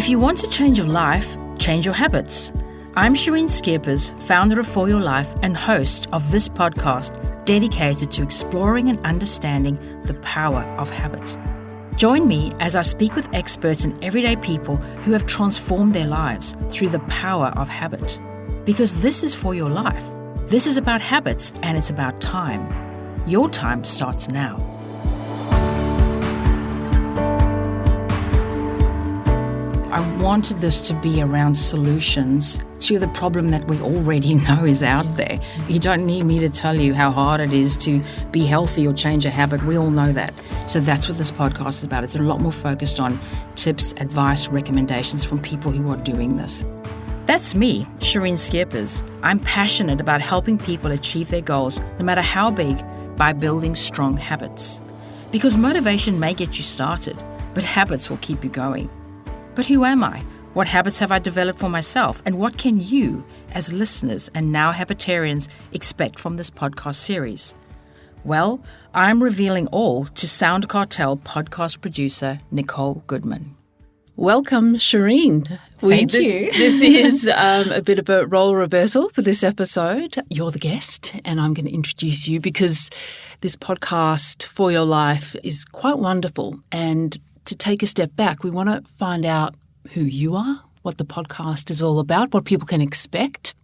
If you want to change your life, change your habits. I'm Shireen Skeepers, founder of For Your Life and host of this podcast dedicated to exploring and understanding the power of habits. Join me as I speak with experts and everyday people who have transformed their lives through the power of habit. Because this is for your life. This is about habits and it's about time. Your time starts now. I wanted this to be around solutions to the problem that we already know is out there. You don't need me to tell you how hard it is to be healthy or change a habit. We all know that. So that's what this podcast is about. It's a lot more focused on tips, advice, recommendations from people who are doing this. That's me, Shireen Skeepers. I'm passionate about helping people achieve their goals, no matter how big, by building strong habits. Because motivation may get you started, but habits will keep you going. But who am I? What habits have I developed for myself? And what can you, as listeners and now Habitarians, expect from this podcast series? Well, I'm revealing all to Sound Cartel podcast producer Nicole Goodman. Welcome, Shireen. Thank you. This is a bit of a role reversal for this episode. You're the guest, and I'm going to introduce you because this podcast, For Your Life, is quite wonderful. And to take a step back, we want to find out who you are, what the podcast is all about, what people can expect.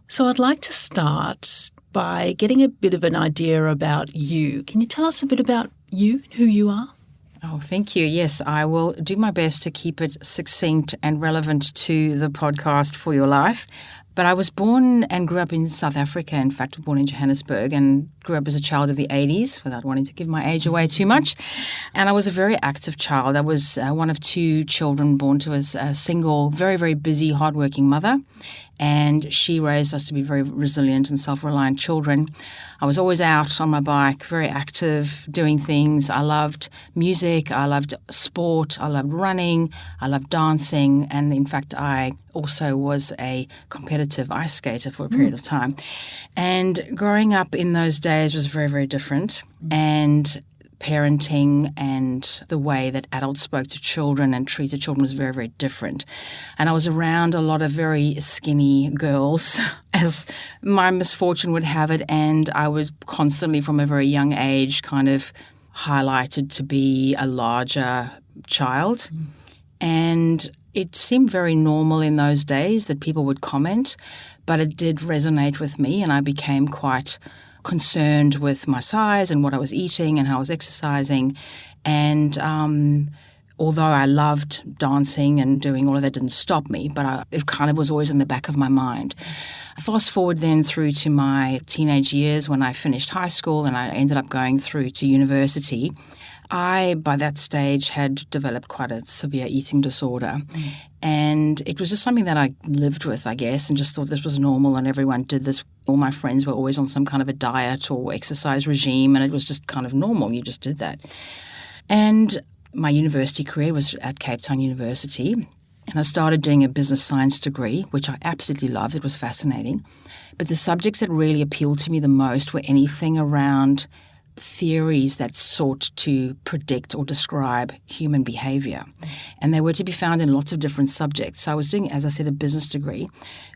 So I'd like to start by getting a bit of an idea about you. Can you tell us a bit about you, who you are? Oh, thank you. Yes, I will do my best to keep it succinct and relevant to the podcast For Your Life. But I was born and grew up in South Africa, in fact, born in Johannesburg, and grew up as a child of the 80s, without wanting to give my age away too much. And I was a very active child. I was one of two children born to a single, very, very busy, hardworking mother. And she raised us to be very resilient and self-reliant children. I was always out on my bike, very active, doing things. I loved music, I loved sport, I loved running, I loved dancing. And in fact, I also was a competitive ice skater for a period of time. And growing up in those days was very, very different. And parenting and the way that adults spoke to children and treated children was very, very different. And I was around a lot of very skinny girls, as my misfortune would have it, and I was constantly from a very young age kind of highlighted to be a larger child. And it seemed very normal in those days that people would comment, but it did resonate with me, and I became quite concerned with my size and what I was eating and how I was exercising. And although I loved dancing and doing all of that, it didn't stop me, but it kind of was always in the back of my mind. Fast forward then through to my teenage years when I finished high school and I ended up going through to university. I, by that stage, had developed quite a severe eating disorder. And it was just something that I lived with, I guess, and just thought this was normal and everyone did this. All my friends were always on some kind of a diet or exercise regime, and it was just kind of normal. You just did that. And my university career was at Cape Town University, and I started doing a business science degree, which I absolutely loved. It was fascinating. But the subjects that really appealed to me the most were anything around theories that sought to predict or describe human behavior. And they were to be found in lots of different subjects. So I was doing, as I said, a business degree,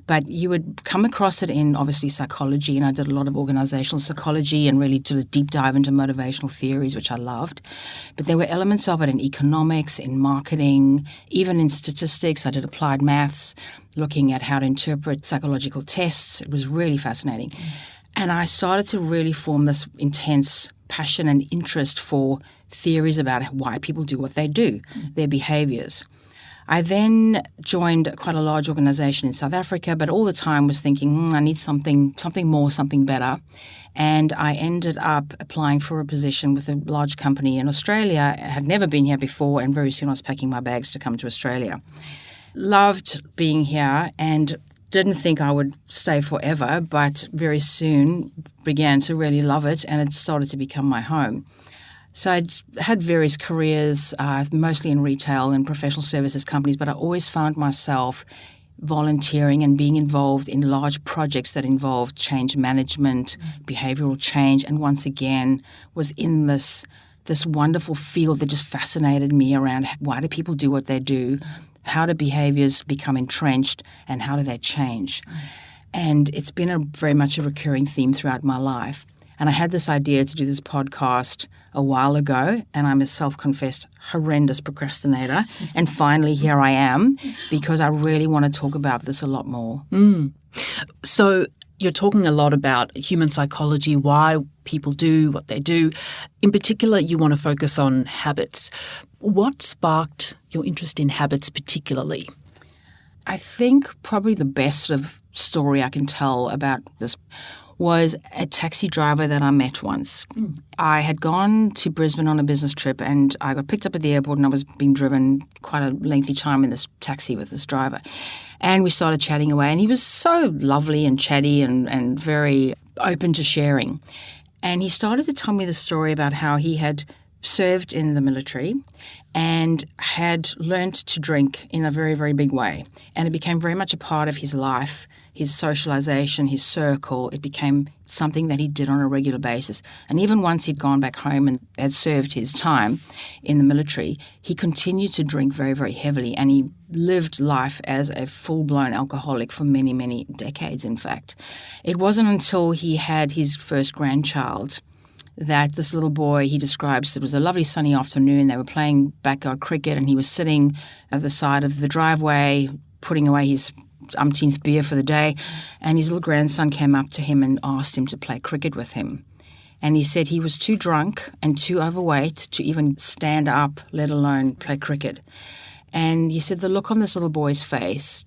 but you would come across it in obviously psychology, and I did a lot of organizational psychology and really did a deep dive into motivational theories, which I loved. But there were elements of it in economics, in marketing, even in statistics. I did applied maths, looking at how to interpret psychological tests. It was really fascinating. And I started to really form this intense passion and interest for theories about why people do what they do, their behaviors. I then joined quite a large organization in South Africa, but all the time was thinking, I need something more, something better. And I ended up applying for a position with a large company in Australia. I had never been here before, and very soon I was packing my bags to come to Australia. Loved being here and didn't think I would stay forever, but very soon began to really love it, and it started to become my home. So I'd had various careers, mostly in retail and professional services companies, but I always found myself volunteering and being involved in large projects that involved change management, behavioral change, and once again was in this wonderful field that just fascinated me around why do people do what they do? How do behaviors become entrenched and how do they change? And it's been very much a recurring theme throughout my life. And I had this idea to do this podcast a while ago, and I'm a self-confessed horrendous procrastinator. And finally, here I am, because I really want to talk about this a lot more. So you're talking a lot about human psychology, why people do what they do. In particular, you want to focus on habits. What sparked your interest in habits particularly? I think probably the best sort of story I can tell about this was a taxi driver that I met once. I had gone to Brisbane on a business trip, and I got picked up at the airport, and I was being driven quite a lengthy time in this taxi with this driver. And we started chatting away, and he was so lovely and chatty and very open to sharing. And he started to tell me the story about how he had served in the military and had learnt to drink in a very, very big way. And it became very much a part of his life, his socialization, his circle. It became something that he did on a regular basis. And even once he'd gone back home and had served his time in the military, he continued to drink very, very heavily. And he lived life as a full-blown alcoholic for many, many decades, in fact. It wasn't until he had his first grandchild that this little boy, he describes, it was a lovely sunny afternoon. They were playing backyard cricket, and he was sitting at the side of the driveway putting away his umpteenth beer for the day, and his little grandson came up to him and asked him to play cricket with him. And he said he was too drunk and too overweight to even stand up, let alone play cricket. And he said the look on this little boy's face,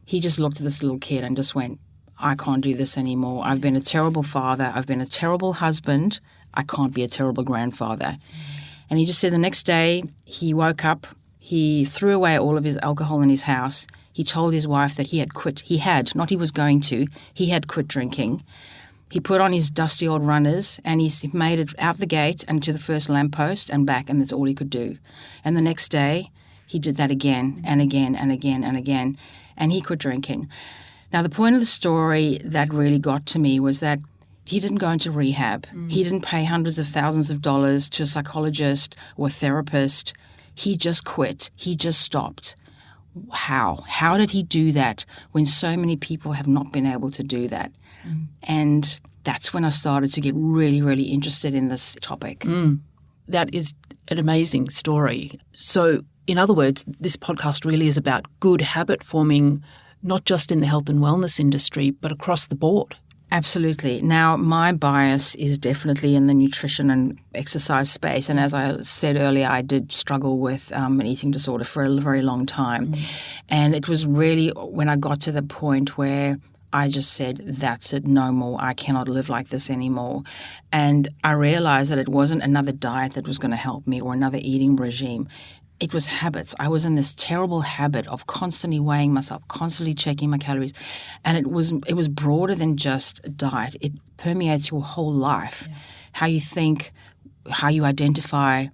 he just looked at this little kid and just went, I can't do this anymore. I've been a terrible father. I've been a terrible husband. I can't be a terrible grandfather. And he just said the next day he woke up, he threw away all of his alcohol in his house. He told his wife that he had quit. He had, not he was going to. He had quit drinking. He put on his dusty old runners and he made it out the gate and to the first lamppost and back, and that's all he could do. And the next day he did that again and again and again and again, and he quit drinking. Now, the point of the story that really got to me was that he didn't go into rehab. He didn't pay hundreds of thousands of dollars to a psychologist or a therapist. He just quit. He just stopped. How? How did he do that when so many people have not been able to do that? And that's when I started to get really, really interested in this topic. That is an amazing story. So, in other words, this podcast really is about good habit forming, not just in the health and wellness industry, but across the board. Absolutely. Now, my bias is definitely in the nutrition and exercise space. And as I said earlier, I did struggle with an eating disorder for a very long time. And it was really when I got to the point where I just said, that's it, no more. I cannot live like this anymore. And I realized that it wasn't another diet that was going to help me or another eating regime. It was habits. I was in this terrible habit of constantly weighing myself, constantly checking my calories. And it was broader than just diet. It permeates your whole life, how you think, how you identify,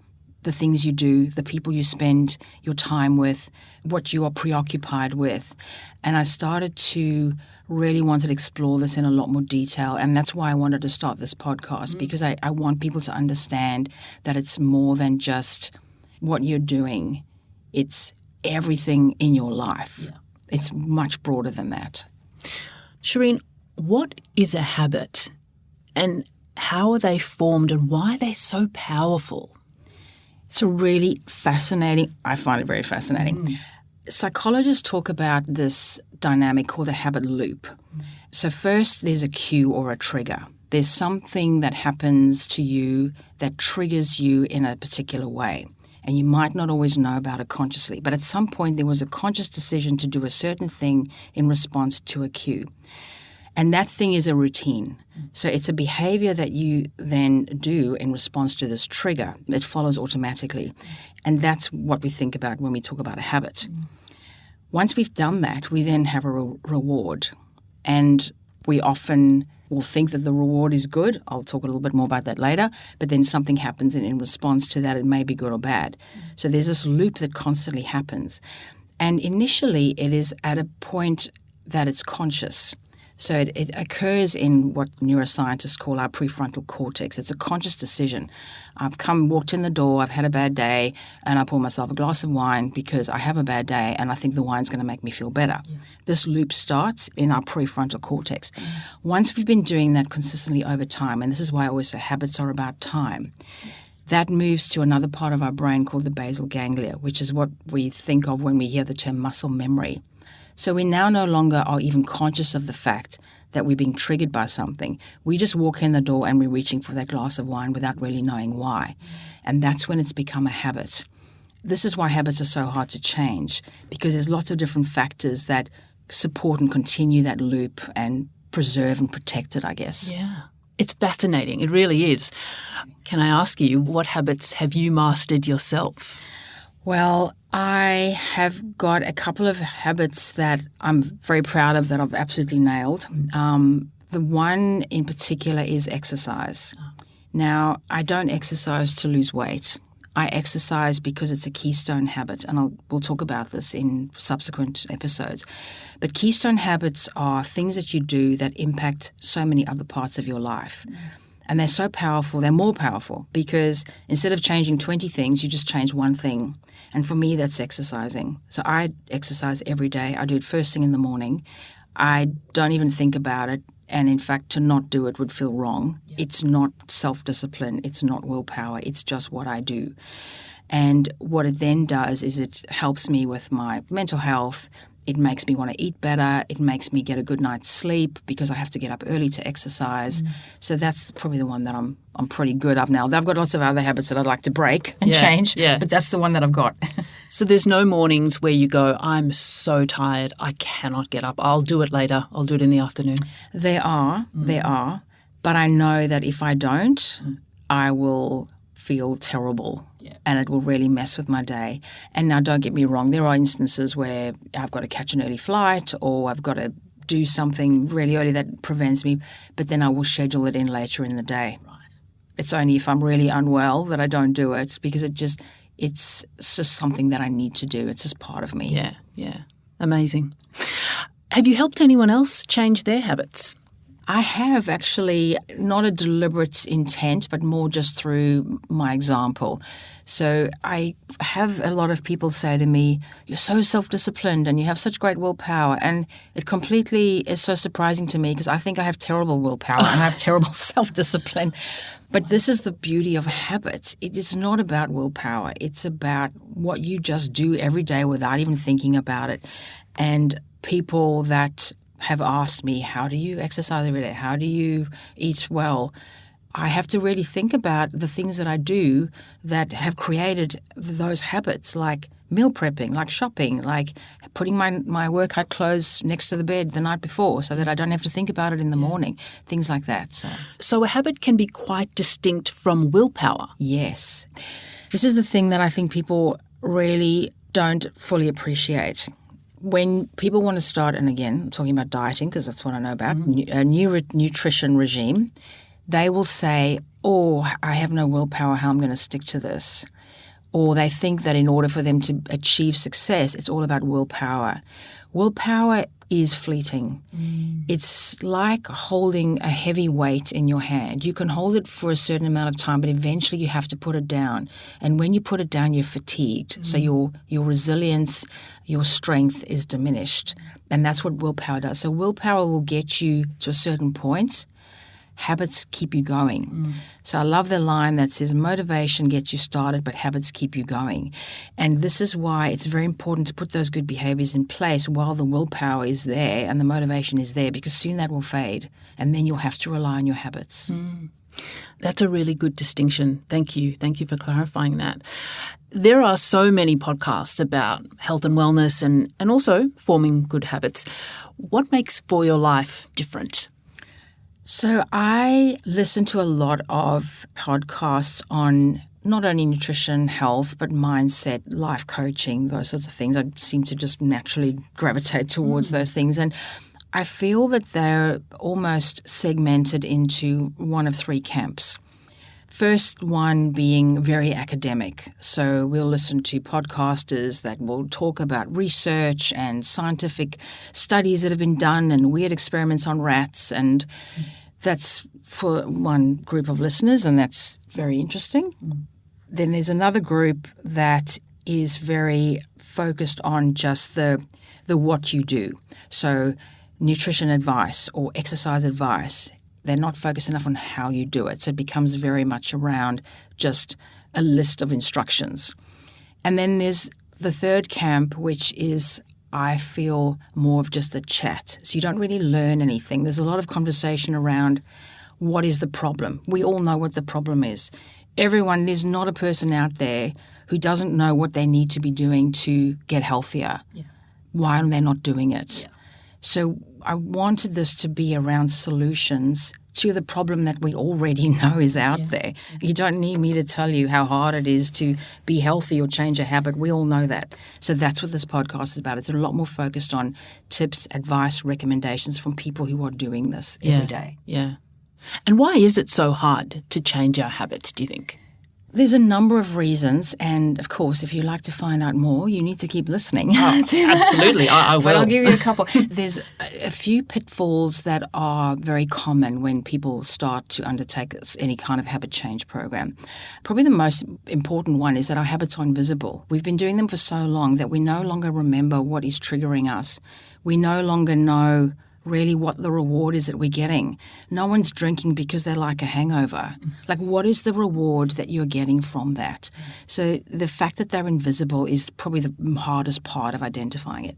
the things you do, the people you spend your time with, what you are preoccupied with. And I started to really want to explore this in a lot more detail. And that's why I wanted to start this podcast, because I want people to understand that it's more than just what you're doing. It's everything in your life. Yeah. It's much broader than that. Shireen, what is a habit and how are they formed and why are they so powerful? It's a really fascinating, I find it very fascinating. Psychologists talk about this dynamic called a habit loop. So first there's a cue or a trigger. There's something that happens to you that triggers you in a particular way. And you might not always know about it consciously, but at some point there was a conscious decision to do a certain thing in response to a cue. And that thing is a routine. So it's a behavior that you then do in response to this trigger. It follows automatically. And that's what we think about when we talk about a habit. Once we've done that, we then have a reward. And we often will think that the reward is good. I'll talk a little bit more about that later. But then something happens, and in response to that, it may be good or bad. So there's this loop that constantly happens. And initially, it is at a point that it's conscious. So it occurs in what neuroscientists call our prefrontal cortex. It's a conscious decision. I've walked in the door, I've had a bad day, and I pour myself a glass of wine because I have a bad day and I think the wine's going to make me feel better. Yeah. This loop starts in our prefrontal cortex. Once we've been doing that consistently over time, and this is why I always say habits are about time, that moves to another part of our brain called the basal ganglia, which is what we think of when we hear the term muscle memory. So we now no longer are even conscious of the fact that we're being triggered by something. We just walk in the door and we're reaching for that glass of wine without really knowing why. And that's when it's become a habit. This is why habits are so hard to change, because there's lots of different factors that support and continue that loop and preserve and protect it, I guess. Yeah. It's fascinating. It really is. Can I ask you, what habits have you mastered yourself? Well, I have got a couple of habits that I'm very proud of that I've absolutely nailed. The one in particular is exercise. Now, I don't exercise to lose weight. I exercise because it's a keystone habit, and we'll talk about this in subsequent episodes. But keystone habits are things that you do that impact so many other parts of your life. And they're so powerful, they're more powerful because instead of changing 20 things, you just change one thing. And for me, that's exercising. So I exercise every day. I do it first thing in the morning. I don't even think about it. And in fact, to not do it would feel wrong. Yeah. It's not self-discipline. It's not willpower. It's just what I do. And what it then does is it helps me with my mental health. It makes me want to eat better. It makes me get a good night's sleep because I have to get up early to exercise. So that's probably the one that I'm pretty good at now. I've got lots of other habits that I'd like to break and change, but that's the one that I've got. So there's no mornings where you go, I'm so tired, I cannot get up. I'll do it later. I'll do it in the afternoon. There are. But I know that if I don't, I will feel terrible. And it will really mess with my day. And now don't get me wrong, there are instances where I've got to catch an early flight or I've got to do something really early that prevents me, but then I will schedule it in later in the day. Right. It's only if I'm really unwell that I don't do it because it's just something that I need to do. It's just part of me. Yeah. Amazing. Have you helped anyone else change their habits? I have actually, not a deliberate intent, but more just through my example. So I have a lot of people say to me, you're so self-disciplined and you have such great willpower. And it completely is so surprising to me because I think I have terrible willpower and I have terrible self-discipline. But this is the beauty of a habit. It is not about willpower. It's about what you just do every day without even thinking about it. And people that have asked me, how do you exercise every day? How do you eat well? I have to really think about the things that I do that have created those habits, like meal prepping, like shopping, like putting my workout clothes next to the bed the night before so that I don't have to think about it in the morning, things like that. So a habit can be quite distinct from willpower. Yes. This is the thing that I think people really don't fully appreciate. When people want to start, and again, I'm talking about dieting because that's what I know about, a new nutrition regime, they will say, I have no willpower, how I'm going to stick to this. Or they think that in order for them to achieve success, it's all about willpower. Willpower is fleeting. It's like holding a heavy weight in your hand. You can hold it for a certain amount of time, but eventually you have to put it down. And when you put it down, you're fatigued. So your resilience, your strength is diminished. And that's what willpower does. So willpower will get you to a certain point. Habits keep you going. So I love the line that says motivation gets you started, but habits keep you going. And this is why it's very important to put those good behaviors in place while the willpower is there and the motivation is there, because soon that will fade and then you'll have to rely on your habits. That's a really good distinction. Thank you. Thank you for clarifying that. There are so many podcasts about health and wellness and also forming good habits. What makes For Your Life different? So I listen to a lot of podcasts on not only nutrition, health, but mindset, life coaching, those sorts of things. I seem to just naturally gravitate towards those things. And I feel that they're almost segmented into one of three camps. First one being very academic. So we'll listen to podcasters that will talk about research and scientific studies that have been done and weird experiments on rats. And that's for one group of listeners, and that's very interesting. Then there's another group that is very focused on just the what you do. So nutrition advice or exercise advice. They're not focused enough on how you do it. So it becomes very much around just a list of instructions. And then there's the third camp, which is, I feel, more of just a chat. So you don't really learn anything. There's a lot of conversation around what is the problem. We all know what the problem is. There's not a person out there who doesn't know what they need to be doing to get healthier. Yeah. Why are they not doing it? Yeah. So I wanted this to be around solutions to the problem that we already know is out there. You don't need me to tell you how hard it is to be healthy or change a habit. We all know that. So that's what this podcast is about. It's a lot more focused on tips, advice, recommendations from people who are doing this every day. Yeah. And why is it so hard to change our habits, do you think? There's a number of reasons, and of course, if you'd like to find out more, you need to keep listening. Oh, absolutely, I will. But I'll give you a couple. There's a few pitfalls that are very common when people start to undertake any kind of habit change program. Probably the most important one is that our habits are invisible. We've been doing them for so long that we no longer remember what is triggering us. We no longer know really what the reward is that we're getting. No one's drinking because they like a hangover. Like, what is the reward that you're getting from that? So the fact that they're invisible is probably the hardest part of identifying it.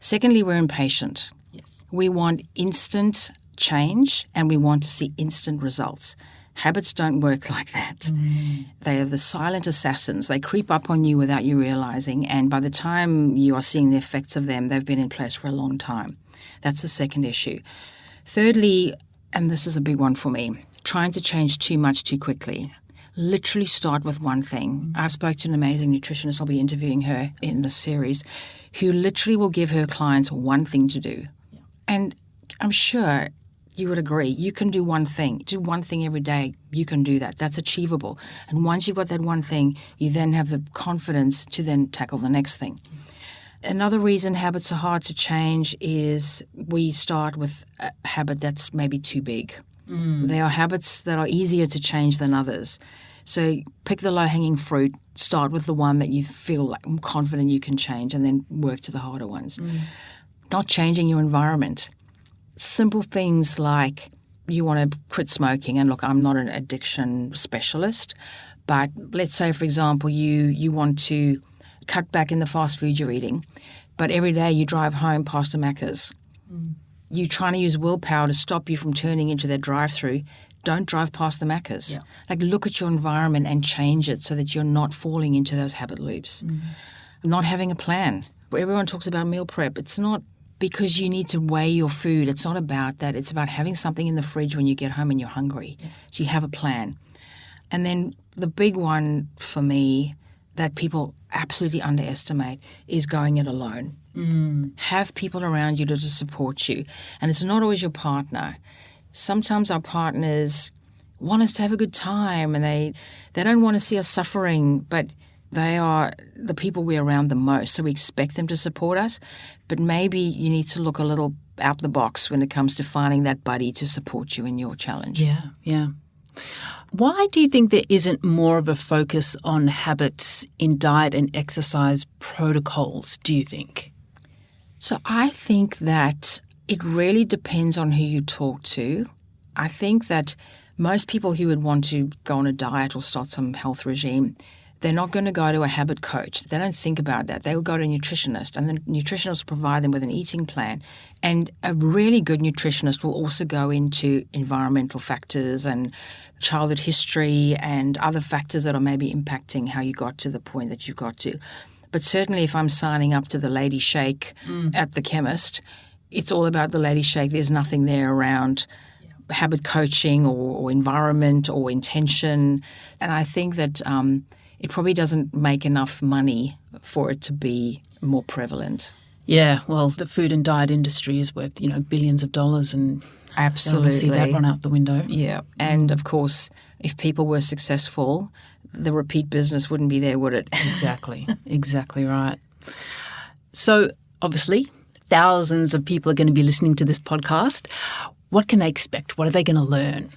Secondly, we're impatient. Yes. We want instant change and we want to see instant results. Habits don't work like that. They are the silent assassins. They creep up on you without you realizing, and by the time you are seeing the effects of them, they've been in place for a long time. That's the second issue. Thirdly, and this is a big one for me, trying to change too much too quickly. Literally start with one thing. I spoke to an amazing nutritionist, I'll be interviewing her in this series, who literally will give her clients one thing to do. Yeah. And I'm sure you would agree, you can do one thing. Do one thing every day, you can do that. That's achievable. And once you've got that one thing, you then have the confidence to then tackle the next thing. Another reason habits are hard to change is we start with a habit that's maybe too big. They are habits that are easier to change than others. So pick the low-hanging fruit, start with the one that you feel like confident you can change, and then work to the harder ones. Not changing your environment. Simple things like you want to quit smoking, and look, I'm not an addiction specialist, but let's say, for example, you want to cut back in the fast food you're eating, but every day you drive home past a Macca's. You're trying to use willpower to stop you from turning into their drive-through. Don't drive past the Macca's. Yeah. Like, look at your environment and change it so that you're not falling into those habit loops. Not having a plan. Everyone talks about meal prep. It's not because you need to weigh your food. It's not about that. It's about having something in the fridge when you get home and you're hungry. Yeah. So you have a plan. And then the big one for me that people absolutely underestimate is going it alone. Have people around you to support you. And it's not always your partner. Sometimes our partners want us to have a good time, and they don't want to see us suffering, but they are the people we're around the most, so we expect them to support us. But maybe you need to look a little out the box when it comes to finding that buddy to support you in your challenge. Yeah. Why do you think there isn't more of a focus on habits in diet and exercise protocols, do you think? So I think that it really depends on who you talk to. I think that most people who would want to go on a diet or start some health regime, they're not going to go to a habit coach. They don't think about that. They will go to a nutritionist, and the nutritionist will provide them with an eating plan. And a really good nutritionist will also go into environmental factors and childhood history and other factors that are maybe impacting how you got to the point that you got to. But certainly if I'm signing up to the Lady Shake at the chemist, it's all about the Lady Shake. There's nothing there around habit coaching or environment or intention. And I think that it probably doesn't make enough money for it to be more prevalent. Yeah, well, the food and diet industry is worth, billions of dollars, and absolutely see that run out the window. Yeah, and of course, If people were successful, the repeat business wouldn't be there, would it? Exactly right. So obviously, thousands of people are going to be listening to this podcast. What can they expect? What are they going to learn?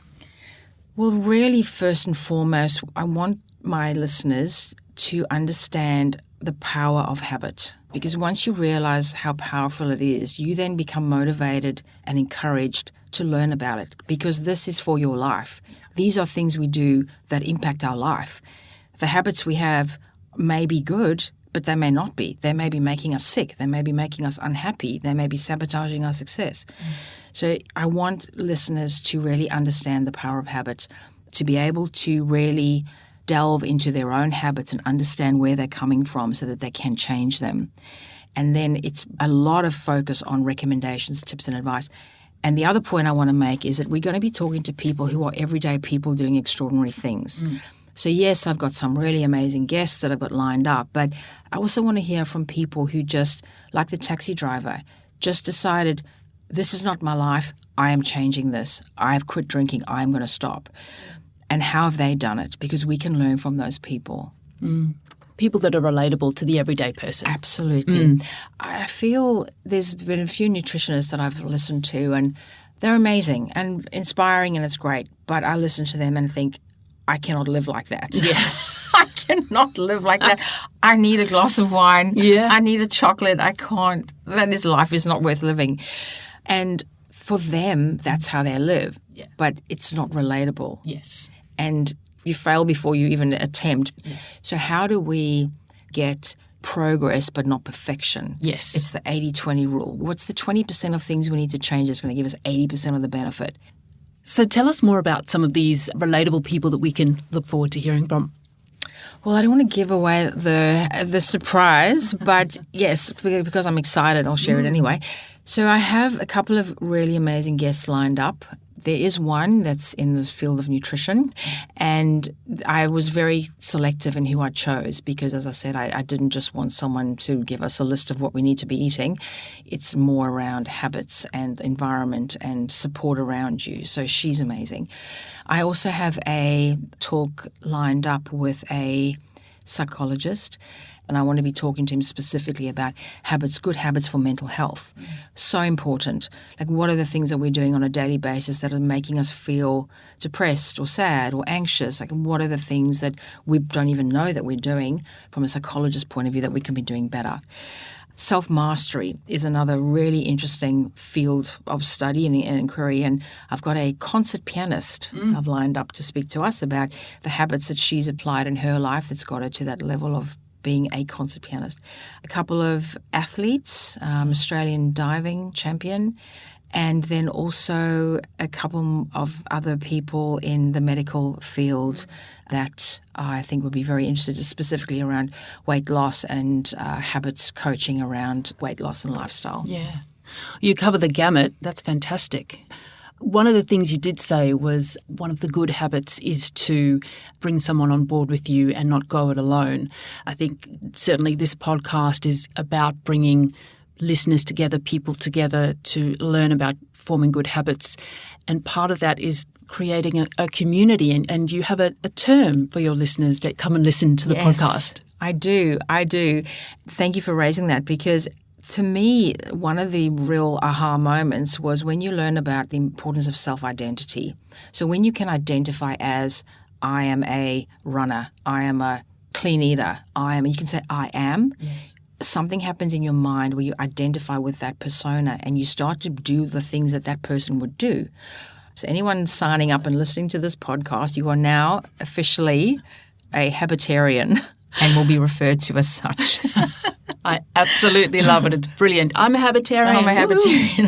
Well, really, first and foremost, I want my listeners to understand the power of habit. Because once you realize how powerful it is, you then become motivated and encouraged to learn about it, because this is for your life. These are things we do that impact our life. The habits we have may be good, but they may not be. They may be making us sick. They may be making us unhappy. They may be sabotaging our success. So I want listeners to really understand the power of habit, to be able to really delve into their own habits and understand where they're coming from so that they can change them. And then it's a lot of focus on recommendations, tips, and advice. And the other point I want to make is that we're going to be talking to people who are everyday people doing extraordinary things. So yes, I've got some really amazing guests that I've got lined up, but I also want to hear from people who just, like the taxi driver, just decided, this is not my life, I am changing this. I have quit drinking, I am going to stop. And how have they done it? Because we can learn from those people. People that are relatable to the everyday person. Absolutely. I feel there's been a few nutritionists that I've listened to, and they're amazing and inspiring, and it's great. But I listen to them and think, I cannot live like that. Yeah. I cannot live like that. I need a glass of wine. Yeah. I need a chocolate. I can't. Life is not worth living. And for them, that's how they live. Yeah. But it's not relatable. Yes. And you fail before you even attempt. Yeah. So how do we get progress but not perfection? Yes. It's the 80-20 rule. What's the 20% of things we need to change that's going to give us 80% of the benefit? So tell us more about some of these relatable people that we can look forward to hearing from. Well, I don't want to give away the surprise, but yes, because I'm excited, I'll share it anyway. So I have a couple of really amazing guests lined up. There is one that's in the field of nutrition, and I was very selective in who I chose because, as I said, I didn't just want someone to give us a list of what we need to be eating. It's more around habits and environment and support around you. So she's amazing. I also have a talk lined up with a psychologist, and I want to be talking to him specifically about habits, good habits for mental health. So important. Like, what are the things that we're doing on a daily basis that are making us feel depressed or sad or anxious? Like, what are the things that we don't even know that we're doing from a psychologist's point of view that we can be doing better? Self-mastery is another really interesting field of study and inquiry, and I've got a concert pianist I've lined up to speak to us about the habits that she's applied in her life that's got her to that level of being a concert pianist. A couple of athletes, Australian diving champion, and then also a couple of other people in the medical field that I think would be very interested specifically around weight loss and habits coaching around weight loss and lifestyle. Yeah. You cover the gamut. That's fantastic. One of the things you did say was one of the good habits is to bring someone on board with you and not go it alone. I think certainly this podcast is about bringing listeners together, people together to learn about forming good habits. And part of that is creating a community. And you have a term for your listeners that come and listen to the podcast. I do. Thank you for raising that, because to me, one of the real aha moments was when you learn about the importance of self-identity. So when you can identify as, I am a runner, I am a clean eater, you can say I am. Yes. Something happens in your mind where you identify with that persona and you start to do the things that person would do. So anyone signing up and listening to this podcast, you are now officially a Habitarian and will be referred to as such. I absolutely love it. It's brilliant. I'm a Habitarian. I'm a Habitarian.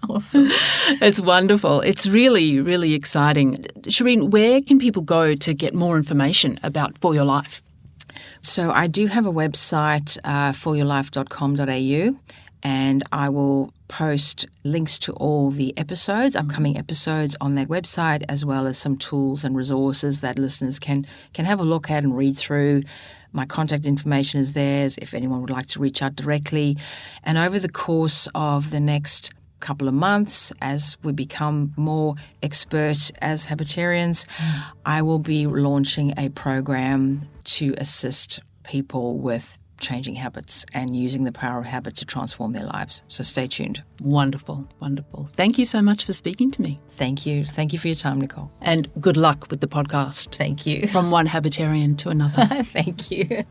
Awesome. It's wonderful. It's really, really exciting. Shireen, where can people go to get more information about For Your Life? So I do have a website, foryourlife.com.au, and I will post links to all the episodes, upcoming episodes on that website, as well as some tools and resources that listeners can have a look at and read through. My contact information is there if anyone would like to reach out directly. And over the course of the next couple of months, as we become more expert as Habitarians, I will be launching a program to assist people with changing habits and using the power of habit to transform their lives. So stay tuned. Wonderful, wonderful. Thank you so much for speaking to me. Thank you. Thank you for your time, Nicole. And good luck with the podcast. Thank you. From one Habitarian to another. Thank you.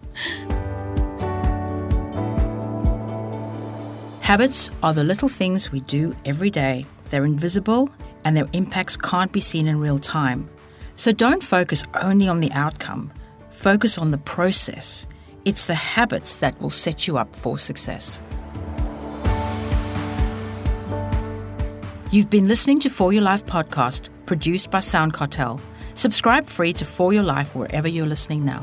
Habits are the little things we do every day. They're invisible and their impacts can't be seen in real time. So don't focus only on the outcome. Focus on the process. It's the habits that will set you up for success. You've been listening to For Your Life podcast, produced by Sound Cartel. Subscribe free to For Your Life wherever you're listening now.